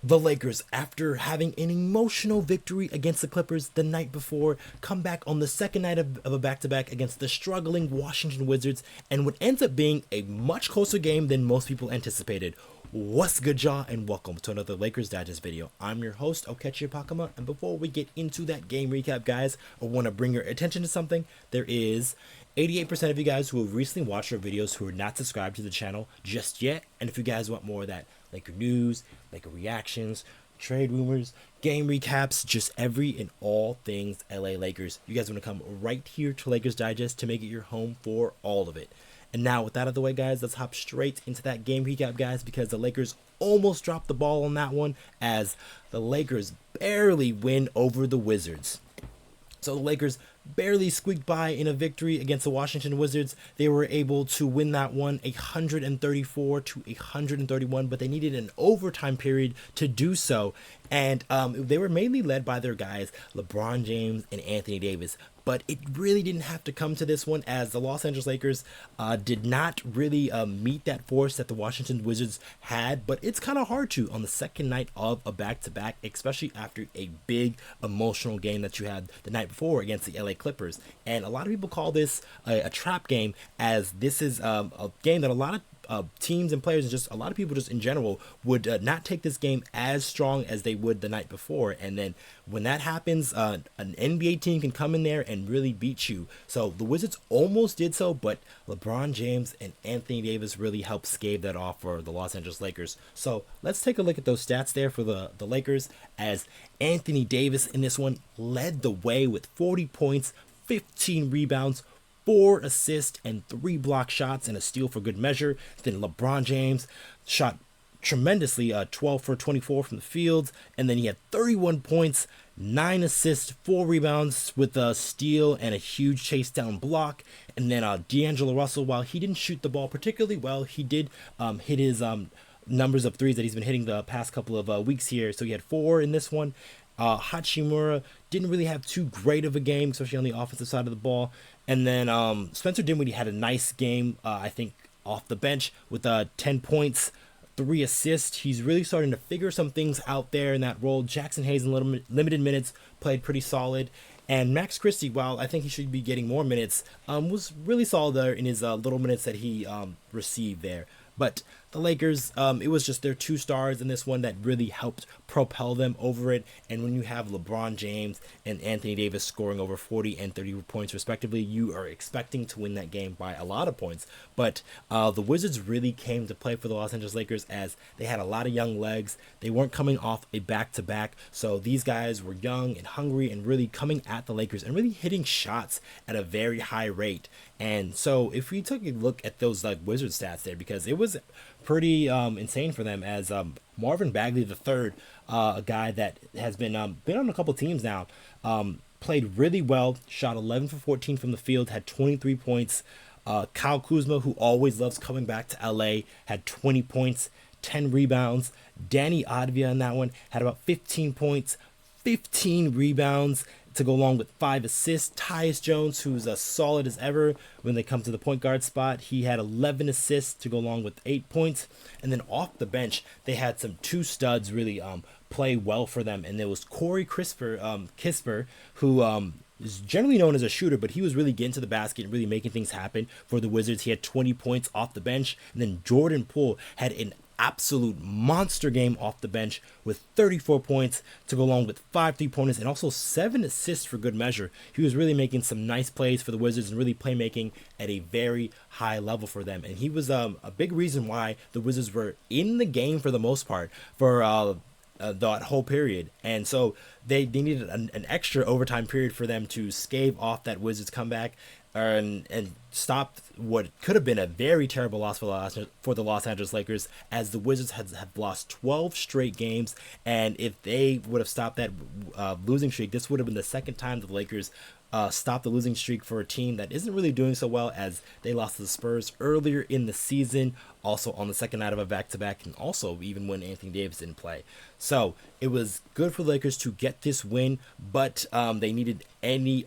The Lakers, after having an emotional victory against the Clippers the night before, come back on the second night of a back-to-back against the struggling Washington Wizards and what ends up being a much closer game than most people anticipated. What's good, y'all, and welcome to another Lakers Digest video. I'm your host, Okechi Apakama, and before we get into that game recap, guys, I want to bring your attention to something. There is 88% of you guys who have recently watched our videos who are not subscribed to the channel just yet, and if you guys want more of that Laker news, Laker reactions, trade rumors, game recaps, just every and all things LA Lakers, you guys want to come right here to Lakers Digest to make it your home for all of it. And now, with that out of the way, guys, let's hop straight into that game recap, guys, because the Lakers almost dropped the ball on that one as the Lakers barely win over the Wizards. So the Lakers barely squeaked by in a victory against the Washington Wizards. They were able to win that one 134 to 131, but they needed an overtime period to do so. And they were mainly led by their guys, LeBron James and Anthony Davis. But it really didn't have to come to this one, as the Los Angeles Lakers did not really meet that force that the Washington Wizards had. But it's kind of hard to on the second night of a back-to-back, especially after a big emotional game that you had the night before against the LA Clippers. And a lot of people call this a trap game, as this is a game that a lot of teams and players and just a lot of people just in general would not take this game as strong as they would the night before. And then when that happens, an NBA team can come in there and really beat you. So the Wizards almost did so, but LeBron James and Anthony Davis really helped stave that off for the Los Angeles Lakers. So let's take a look at those stats there for the Lakers, as Anthony Davis in this one led the way with 40 points, 15 rebounds, 4 assists and 3 block shots and a steal for good measure. Then LeBron James shot tremendously, 12 for 24 from the field, and then he had 31 points, 9 assists, 4 rebounds with a steal and a huge chase down block. And then D'Angelo Russell, while he didn't shoot the ball particularly well, he did hit his numbers of threes that he's been hitting the past couple of weeks here. So he had 4 in this one. Hachimura didn't really have too great of a game, especially on the offensive side of the ball. And then Spencer Dinwiddie had a nice game, I think, off the bench with 10 points, 3 assists. He's really starting to figure some things out there in that role. Jackson Hayes in limited minutes played pretty solid. And Max Christie, while I think he should be getting more minutes, was really solid there in his little minutes that he received there. But the Lakers, it was just their 2 stars in this one that really helped propel them over it. And when you have LeBron James and Anthony Davis scoring over 40 and 30 points respectively, you are expecting to win that game by a lot of points. But the Wizards really came to play for the Los Angeles Lakers, as they had a lot of young legs. They weren't coming off a back-to-back, so these guys were young and hungry and really coming at the Lakers and really hitting shots at a very high rate. And so if we took a look at those Wizard stats there, because it was pretty insane for them, as Marvin Bagley III, a guy that has been on a couple teams now, played really well, shot 11 for 14 from the field, had 23 points. Kyle Kuzma, who always loves coming back to LA, had 20 points, 10 rebounds. Danny Advia in that one had about 15 points, 15 rebounds to go along with 5 assists. Tyus Jones, who's as solid as ever when they come to the point guard spot, he had 11 assists to go along with 8 points. And then off the bench, they had some 2 studs really play well for them, and there was Corey Kispert, who is generally known as a shooter, but he was really getting to the basket and really making things happen for the Wizards. He had 20 points off the bench. And then Jordan Poole had an absolute monster game off the bench with 34 points to go along with 5 3-pointers and also 7 assists for good measure. He was really making some nice plays for the Wizards and really playmaking at a very high level for them. And he was a big reason why the Wizards were in the game for the most part for that whole period. And so they needed an extra overtime period for them to stave off that Wizards comeback and stop what could have been a very terrible loss for the Los Angeles Lakers, as the Wizards have lost 12 straight games. And if they would have stopped that losing streak, this would have been the second time the Lakers stopped the losing streak for a team that isn't really doing so well, as they lost to the Spurs earlier in the season, also on the second night of a back-to-back, and also even when Anthony Davis didn't play. So it was good for the Lakers to get this win, but they needed every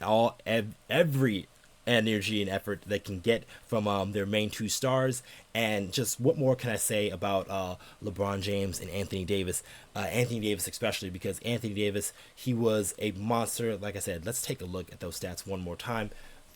energy and effort they can get from their main two stars. And just what more can I say about LeBron James and Anthony Davis? Anthony Davis especially, because Anthony Davis, he was a monster. Like I said, let's take a look at those stats one more time.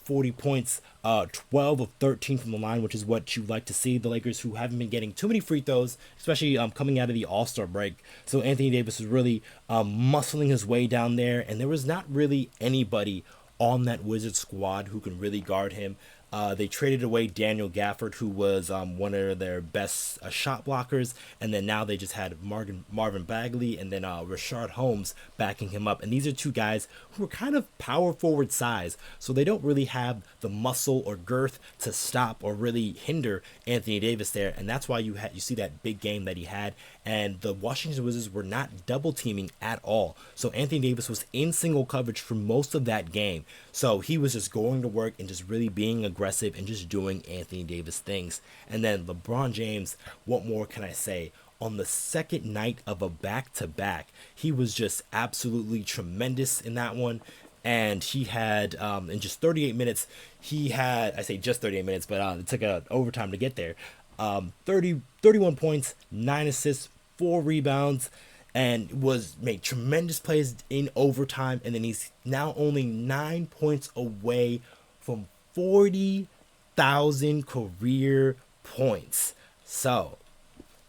40 points, 12 of 13 from the line, which is what you like to see. The Lakers, who haven't been getting too many free throws, especially coming out of the All-Star break. So Anthony Davis was really muscling his way down there, and there was not really anybody on that Wizards squad who can really guard him. They traded away Daniel Gafford, who was one of their best shot blockers, and then now they just had Marvin Bagley and then Rashard Holmes backing him up. And these are two guys who are kind of power forward size, so they don't really have the muscle or girth to stop or really hinder Anthony Davis there. And that's why you see that big game that he had. And the Washington Wizards were not double teaming at all. So Anthony Davis was in single coverage for most of that game. So he was just going to work and just really being aggressive and just doing Anthony Davis things. And then LeBron James, what more can I say? On the second night of a back-to-back, he was just absolutely tremendous in that one. And he had, in just 38 minutes, I say just 38 minutes, but it took an overtime to get there. 31 points, 9 assists, 4 rebounds, and made tremendous plays in overtime. And then he's now only 9 points away from 40,000 career points. So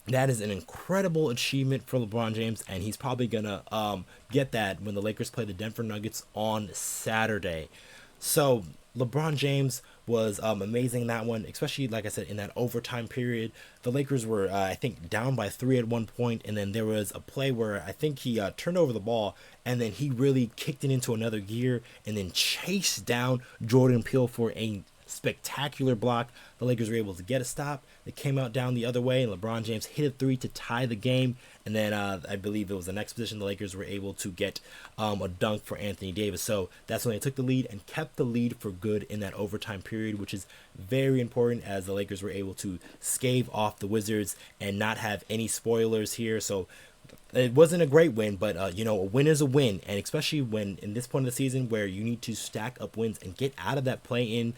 that is an incredible achievement for LeBron James, and he's probably gonna get that when the Lakers play the Denver Nuggets on Saturday. So LeBron James was amazing in that one, especially, like I said, in that overtime period. The Lakers were, I think, down by 3 at one point, and then there was a play where I think he turned over the ball, and then he really kicked it into another gear and then chased down Jordan Peele for a spectacular block. The Lakers were able to get a stop. They came out down the other way, and LeBron James hit a 3 to tie the game. And then I believe it was the next position the Lakers were able to get a dunk for Anthony Davis. So that's when they took the lead and kept the lead for good in that overtime period, which is very important, as the Lakers were able to stave off the Wizards and not have any spoilers here. So it wasn't a great win, but a win is a win, and especially when in this point of the season where you need to stack up wins and get out of that play-in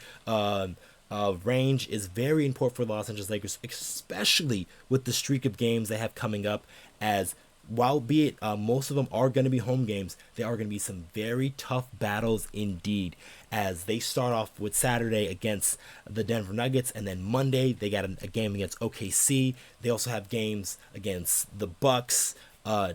range is very important for the Los Angeles Lakers, especially with the streak of games they have coming up. As while be it most of them are going to be home games, there are going to be some very tough battles indeed, as they start off with Saturday against the Denver Nuggets, and then Monday they got a game against OKC. They also have games against the Bucks,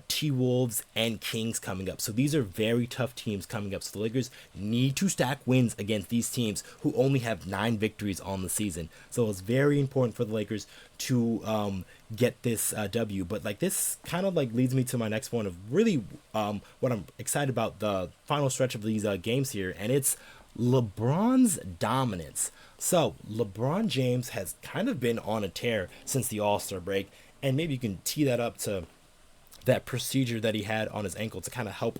T-Wolves, and Kings coming up. So these are very tough teams coming up. So the Lakers need to stack wins against these teams who only have 9 victories on the season. So it's very important for the Lakers to get this W. But like this kind of like leads me to my next point of really what I'm excited about the final stretch of these games here, and it's LeBron's dominance. So LeBron James has kind of been on a tear since the All-Star break, and maybe you can tee that up to that procedure that he had on his ankle to kind of help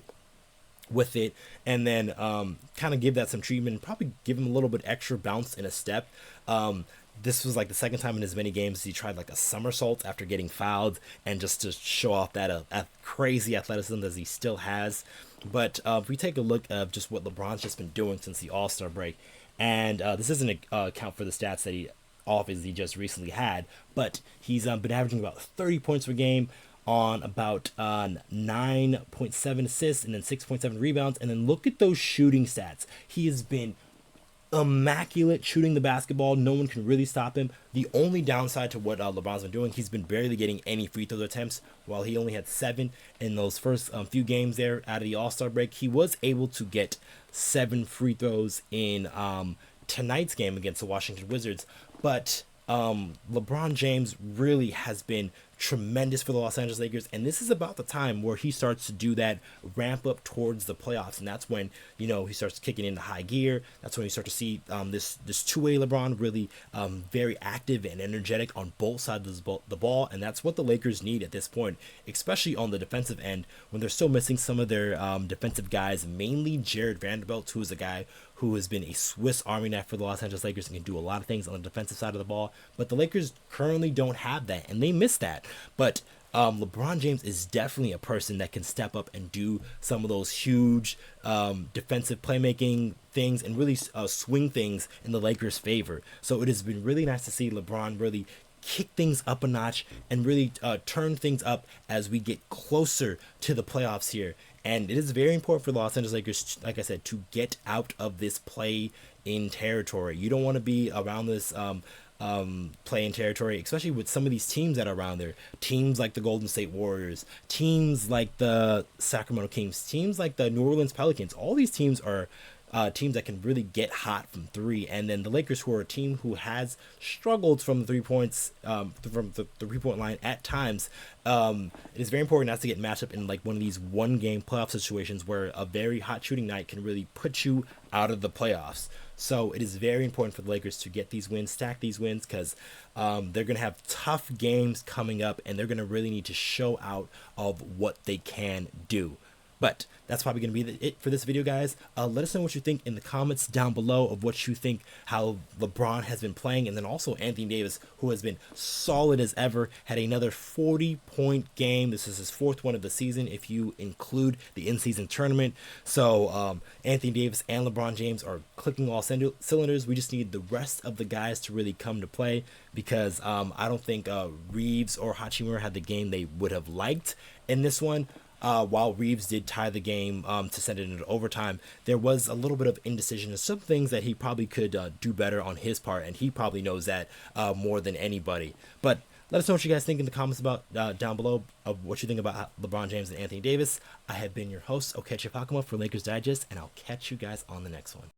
with it, and then kind of give that some treatment and probably give him a little bit extra bounce in a step. This was like the second time in as many games he tried like a somersault after getting fouled, and just to show off that crazy athleticism that he still has. But if we take a look at just what LeBron's just been doing since the All-Star break, and this isn't account for the stats that he obviously just recently had, but he's been averaging about 30 points per game on about 9.7 assists and then 6.7 rebounds. And then look at those shooting stats. He has been immaculate shooting the basketball. No one can really stop him. The only downside to what LeBron's been doing, he's been barely getting any free throw attempts. While he only had 7 in those first few games there out of the All-Star break, he was able to get 7 free throws in tonight's game against the Washington Wizards. But LeBron James really has been tremendous for the Los Angeles Lakers, and this is about the time where he starts to do that ramp up towards the playoffs, and that's when he starts kicking into high gear. That's when you start to see this two-way LeBron really very active and energetic on both sides of the ball, and that's what the Lakers need at this point, especially on the defensive end when they're still missing some of their defensive guys, mainly Jared Vanderbilt, who is a guy who has been a Swiss Army knife for the Los Angeles Lakers and can do a lot of things on the defensive side of the ball. But the Lakers currently don't have that, and they miss that. But LeBron James is definitely a person that can step up and do some of those huge defensive playmaking things and really swing things in the Lakers' favor. So it has been really nice to see LeBron really kick things up a notch and really turn things up as we get closer to the playoffs here. And it is very important for the Los Angeles Lakers, like I said, to get out of this play-in territory. You don't want to be around this play-in territory, especially with some of these teams that are around there. Teams like the Golden State Warriors, teams like the Sacramento Kings, teams like the New Orleans Pelicans. All these teams are teams that can really get hot from three, and then the Lakers, who are a team who has struggled from the 3 points, from the 3-point line at times. It is very important not to get matched up in like one of these one-game playoff situations where a very hot shooting night can really put you out of the playoffs. So it is very important for the Lakers to get these wins, stack these wins, because they're going to have tough games coming up, and they're going to really need to show out of what they can do. But that's probably going to be it for this video, guys. Let us know what you think in the comments down below of what you think, how LeBron has been playing. And then also Anthony Davis, who has been solid as ever, had another 40-point game. This is his 4th one of the season if you include the in-season tournament. So Anthony Davis and LeBron James are clicking all cylinders. We just need the rest of the guys to really come to play, because I don't think Reaves or Hachimura had the game they would have liked in this one. While Reaves did tie the game to send it into overtime, there was a little bit of indecision and some things that he probably could do better on his part, and he probably knows that more than anybody. But let us know what you guys think in the comments about down below of what you think about LeBron James and Anthony Davis. I have been your host, Okechi Apakama for Lakers Digest, and I'll catch you guys on the next one.